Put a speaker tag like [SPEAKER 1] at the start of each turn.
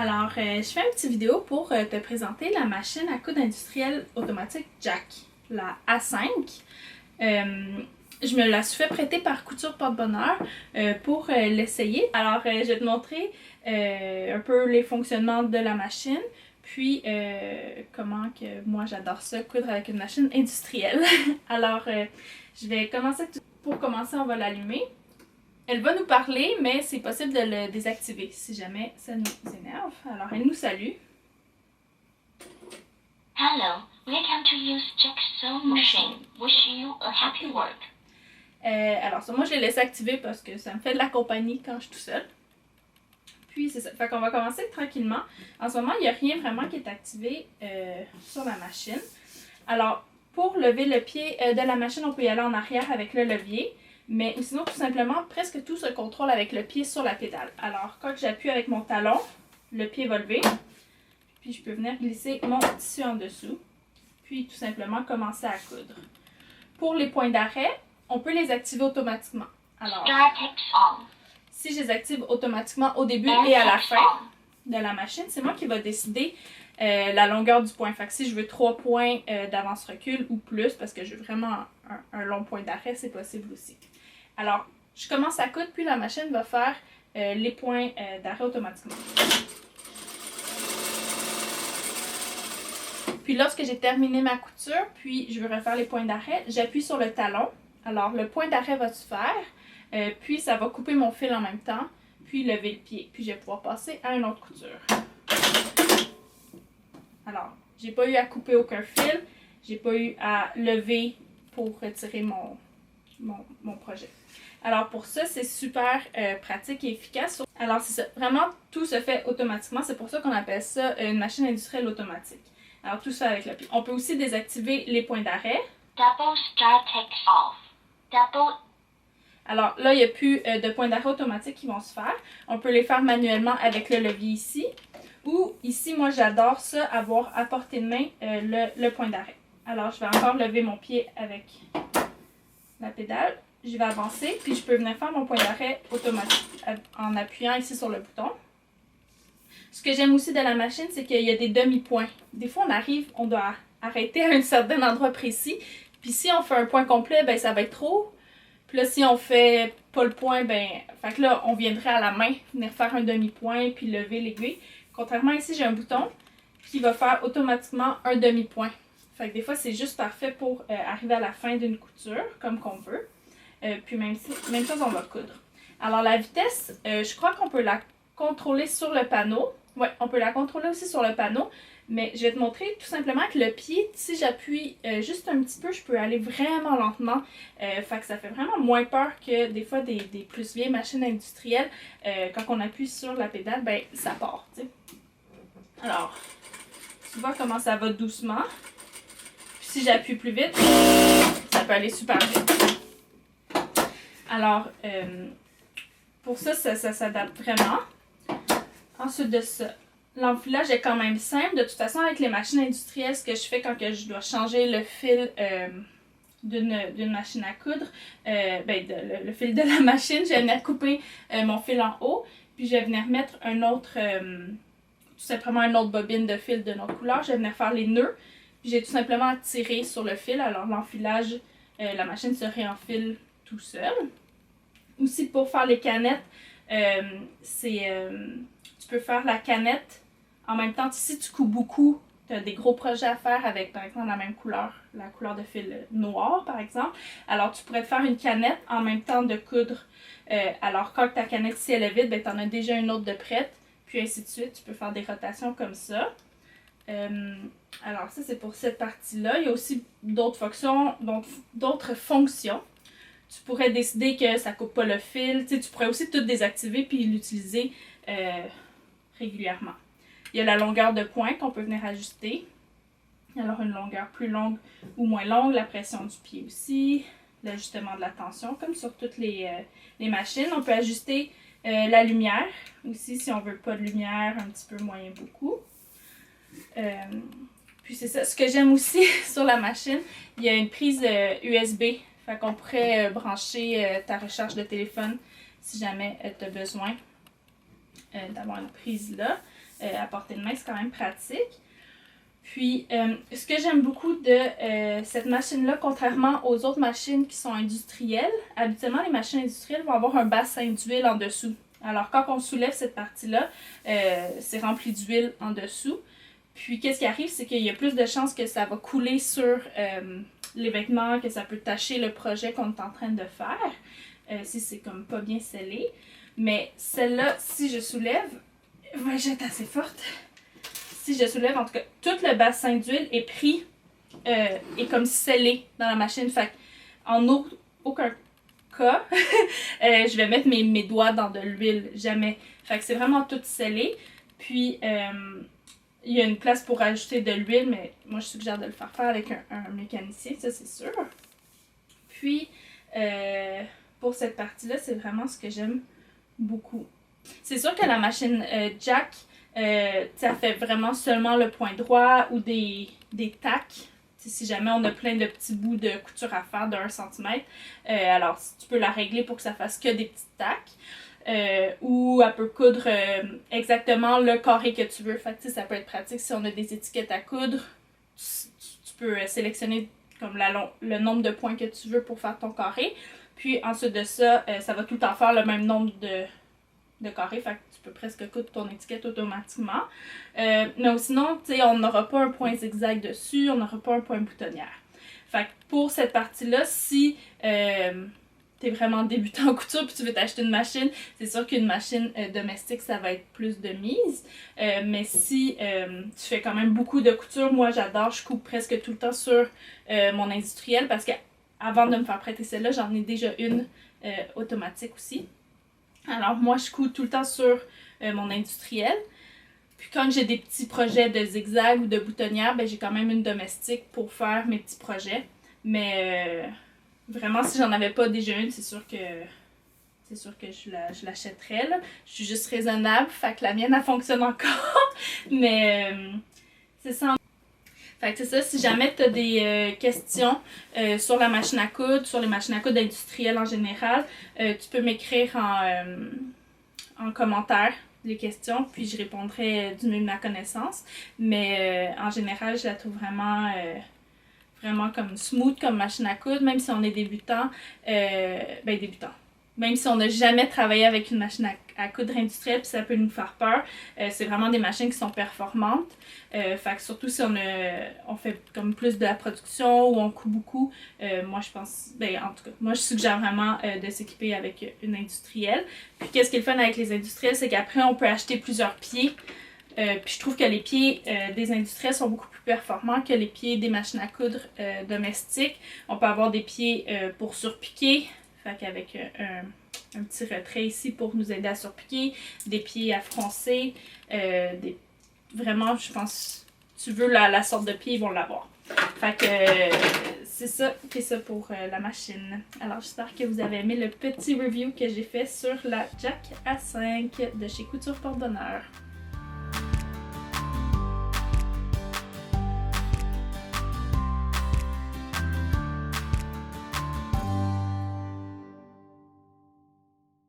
[SPEAKER 1] Alors, je fais une petite vidéo pour te présenter la machine à coudre industrielle automatique Jack, la A5. Je me la suis fait prêter par Couture Porte-Bonheur pour l'essayer. Alors, je vais te montrer un peu les fonctionnements de la machine, puis comment que moi j'adore ça, coudre avec une machine industrielle. Alors, je vais commencer. Pour commencer, on va l'allumer. Elle va nous parler, mais c'est possible de le désactiver si jamais ça nous énerve. Alors, elle nous salue.
[SPEAKER 2] Hello, welcome to use Jack's sewing machine. Wish you a happy work.
[SPEAKER 1] Alors, ça, moi, je l'ai laissé activer parce que ça me fait de la compagnie quand je suis toute seule. Puis, c'est ça. Fait qu'on va commencer tranquillement. En ce moment, il n'y a rien vraiment qui est activé sur la machine. Alors, pour lever le pied de la machine, on peut y aller en arrière avec le levier. Mais sinon, tout simplement, presque tout se contrôle avec le pied sur la pédale. Alors, quand j'appuie avec mon talon, le pied va lever. Puis, je peux venir glisser mon tissu en dessous. Puis, tout simplement, commencer à coudre. Pour les points d'arrêt, on peut les activer automatiquement. Alors, si je les active automatiquement au début et à la fin de la machine, c'est moi qui va décider la longueur du point. Fait que si je veux 3 points d'avance-recul ou plus, parce que je veux vraiment un long point d'arrêt, c'est possible aussi. Alors, je commence à coudre, puis la machine va faire les points d'arrêt automatiquement. Puis lorsque j'ai terminé ma couture, puis je veux refaire les points d'arrêt, j'appuie sur le talon. Alors, le point d'arrêt va se faire, puis ça va couper mon fil en même temps, puis lever le pied. Puis je vais pouvoir passer à une autre couture. Alors, j'ai pas eu à couper aucun fil, j'ai pas eu à lever pour retirer mon projet. Alors pour ça, c'est super pratique et efficace. Alors c'est ça, vraiment tout se fait automatiquement, c'est pour ça qu'on appelle ça une machine industrielle automatique. Alors tout ça avec le pied. On peut aussi désactiver les points d'arrêt.
[SPEAKER 2] Double star takes off. Double.
[SPEAKER 1] Alors là, il n'y a plus de points d'arrêt automatiques qui vont se faire. On peut les faire manuellement avec le levier ici. Ou ici, moi j'adore ça, avoir à portée de main le point d'arrêt. Alors je vais encore lever mon pied avec la pédale. Je vais avancer, puis je peux venir faire mon point d'arrêt automatique en appuyant ici sur le bouton. Ce que j'aime aussi de la machine, c'est qu'il y a des demi-points. Des fois, on doit arrêter à un certain endroit précis. Puis si on fait un point complet, ben ça va être trop. Puis là, si on fait pas le point, ben fait que là, on viendrait à la main venir faire un demi-point puis lever l'aiguille. Contrairement ici, j'ai un bouton qui va faire automatiquement un demi-point. Fait que des fois, c'est juste parfait pour arriver à la fin d'une couture, comme qu'on veut. Puis même chose, on va coudre. Alors la vitesse, je crois qu'on peut la contrôler sur le panneau. Ouais, on peut la contrôler aussi sur le panneau. Mais je vais te montrer tout simplement que le pied, si j'appuie juste un petit peu, je peux aller vraiment lentement. Fait que ça fait vraiment moins peur que des fois des plus vieilles machines industrielles. Quand on appuie sur la pédale, ben ça part, tu sais. Alors, tu vois comment ça va doucement. Puis si j'appuie plus vite, ça peut aller super vite. Alors, pour ça s'adapte vraiment. Ensuite de ça, l'enfilage est quand même simple. De toute façon, avec les machines industrielles, ce que je fais quand je dois changer le fil d'une machine à coudre, le fil de la machine, je vais venir couper mon fil en haut, puis je vais venir mettre un autre, tout simplement une autre bobine de fil de notre couleur. Je vais venir faire les nœuds, puis j'ai tout simplement tiré sur le fil. Alors l'enfilage, la machine se réenfile tout seul. Aussi pour faire les canettes, tu peux faire la canette en même temps. Si tu couds beaucoup, tu as des gros projets à faire avec par exemple la même couleur, la couleur de fil noir par exemple. Alors tu pourrais te faire une canette en même temps de coudre. Alors quand ta canette, si elle est vide, ben, tu en as déjà une autre de prête. Puis ainsi de suite, tu peux faire des rotations comme ça. Alors ça c'est pour cette partie-là. Il y a aussi d'autres fonctions. Tu pourrais décider que ça ne coupe pas le fil. Tu sais, tu pourrais aussi tout désactiver puis l'utiliser régulièrement. Il y a la longueur de pointe qu'on peut venir ajuster. Alors une longueur plus longue ou moins longue. La pression du pied aussi. L'ajustement de la tension comme sur toutes les machines. On peut ajuster la lumière aussi si on veut pas de lumière, un petit peu moyen beaucoup. Puis c'est ça. Ce que j'aime aussi sur la machine, il y a une prise USB. Fait qu'on pourrait brancher ta recharge de téléphone si jamais tu as besoin d'avoir une prise là. à portée de main, c'est quand même pratique. Puis, ce que j'aime beaucoup de cette machine-là, contrairement aux autres machines qui sont industrielles, habituellement, les machines industrielles vont avoir un bassin d'huile en dessous. Alors, quand on soulève cette partie-là, c'est rempli d'huile en dessous. Puis, qu'est-ce qui arrive, c'est qu'il y a plus de chances que ça va couler sur les vêtements, que ça peut tacher le projet qu'on est en train de faire, si c'est comme pas bien scellé. Mais celle-là, si je soulève, va être assez forte. Si je soulève, en tout cas, tout le bassin d'huile est pris, est comme scellé dans la machine. Fait en aucun cas, je vais mettre mes doigts dans de l'huile, jamais. Fait que c'est vraiment tout scellé. Puis, il y a une place pour ajouter de l'huile, mais moi, je suggère de le faire avec un mécanicien, ça c'est sûr. Puis, pour cette partie-là, c'est vraiment ce que j'aime beaucoup. C'est sûr que la machine Jack, ça fait vraiment seulement le point droit ou des tacs. Si jamais on a plein de petits bouts de couture à faire de 1 cm, alors tu peux la régler pour que ça fasse que des petites tacs. Ou elle peut coudre exactement le carré que tu veux. Fait que, ça peut être pratique si on a des étiquettes à coudre. Tu peux sélectionner comme le nombre de points que tu veux pour faire ton carré. Puis ensuite de ça, ça va tout le temps faire le même nombre de carrés. Fait que tu peux presque coudre ton étiquette automatiquement. Mais sinon, on n'aura pas un point zigzag dessus, on n'aura pas un point boutonnière. Fait que pour cette partie-là, si t'es vraiment débutant en couture puis tu veux t'acheter une machine, c'est sûr qu'une machine domestique, ça va être plus de mise. Mais si tu fais quand même beaucoup de couture, moi j'adore, je coupe presque tout le temps sur mon industriel parce qu'avant de me faire prêter celle-là, j'en ai déjà une automatique aussi. Alors moi je couds tout le temps sur mon industriel. Puis quand j'ai des petits projets de zigzag ou de boutonnière, ben j'ai quand même une domestique pour faire mes petits projets. Mais vraiment, si j'en avais pas déjà une, c'est sûr que je l'achèterais. Là. Je suis juste raisonnable, fait que la mienne, elle fonctionne encore. Mais c'est ça. Fait que c'est ça, si jamais tu as des questions sur la machine à coudre, sur les machines à coudre industrielles en général, tu peux m'écrire en commentaire les questions, puis je répondrai du mieux de ma connaissance. Mais en général, je la trouve vraiment comme smooth comme machine à coudre, même si on est débutant. Débutant. Même si on n'a jamais travaillé avec une machine à coudre industrielle, puis ça peut nous faire peur, c'est vraiment des machines qui sont performantes. Fait que surtout si on fait comme plus de la production ou on coud beaucoup, moi je pense, en tout cas, moi je suggère vraiment de s'équiper avec une industrielle. Puis qu'est-ce qui est le fun avec les industriels, c'est qu'après on peut acheter plusieurs pieds. Puis je trouve que les pieds des industriels sont beaucoup plus performants que les pieds des machines à coudre domestiques. On peut avoir des pieds pour surpiquer, fait qu'avec un petit retrait ici pour nous aider à surpiquer, des pieds à froncer, vraiment je pense, tu veux la sorte de pied, ils vont l'avoir. Fait que c'est ça pour la machine. Alors j'espère que vous avez aimé le petit review que j'ai fait sur la Jack A5 de chez Couture Porte Bonheur.